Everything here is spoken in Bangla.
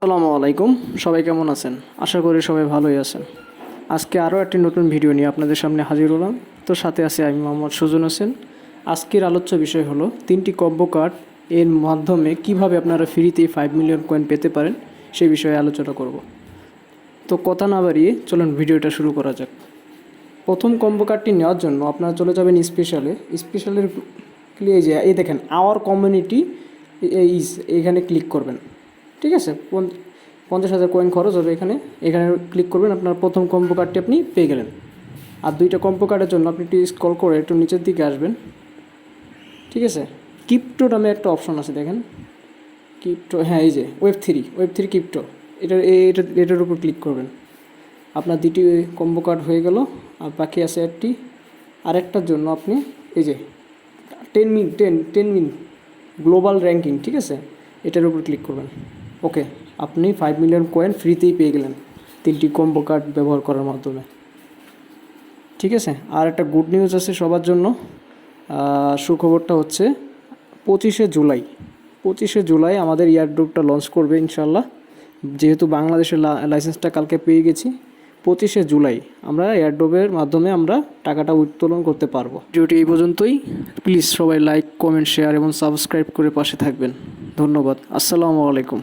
আসসালামু আলাইকুম। সবাই কেমন আছেন? আশা করি সবাই ভালোই আছেন। আজকে আরও একটি নতুন ভিডিও নিয়ে আপনাদের সামনে হাজির হলাম। তো সাথে আছি আমি মোহাম্মদ সুজন হোসেন। আজকের আলোচ্য বিষয় হলো 3টি কম্বো কার্ড এর মাধ্যমে কিভাবে আপনারা ফ্রিতে 5 মিলিয়ন কয়েন পেতে পারেন সেই বিষয়ে আলোচনা করব। তো কথা না বাড়িয়ে চলুন ভিডিওটা শুরু করা যাক। প্রথম কম্বো কার্ডটি নেওয়ার জন্য আপনারা চলে যাবেন স্পেশালের এই দেখেন আওয়ার কমিউনিটি এখানে ক্লিক করবেন। ঠিক আছে, 50,000 কয়েন খরচ হবে এখানে ক্লিক করবেন। আপনার প্রথম কম্বো কার্ডটি আপনি পেয়ে গেলেন। আর 2টা কম্বো কার্ডের জন্য আপনি একটু স্ক্রল করে একটু নিচের দিকে আসবেন। ঠিক আছে, ক্রিপ্টো নামে একটা অপশন আছে দেখেন, ক্রিপ্টো, হ্যাঁ এই যে ওয়েব থ্রি ক্রিপ্টো, এটার উপর ক্লিক করবেন। আপনার 2টি কম্বো কার্ড হয়ে গেল। আর বাকি আছে আরেকটার জন্য আপনি এই যে 10 মিন গ্লোবাল র্যাঙ্কিং, ঠিক আছে, এটার উপর ক্লিক করবেন। ওকে, আপনি 5 মিলিয়ন কয়েন ফ্রিতেই পেয়ে গেলেন 3টি কম্বো কার্ড ব্যবহার করার মাধ্যমে। ঠিক আছে, আর একটা গুড নিউজ আছে সবার জন্য। সুখবরটা হচ্ছে 25শে জুলাই আমাদের এয়ারড্রপটা লঞ্চ করবে ইনশাল্লাহ। যেহেতু বাংলাদেশের লাইসেন্সটা কালকে পেয়ে গেছি, 25শে জুলাই আমরা এয়ারড্রপের মাধ্যমে আমরা টাকাটা উত্তোলন করতে পারবো। ভিডিওটি এই পর্যন্তই। প্লিজ সবাই লাইক, কমেন্ট, শেয়ার এবং সাবস্ক্রাইব করে পাশে থাকবেন। ধন্যবাদ। আসসালামু আলাইকুম।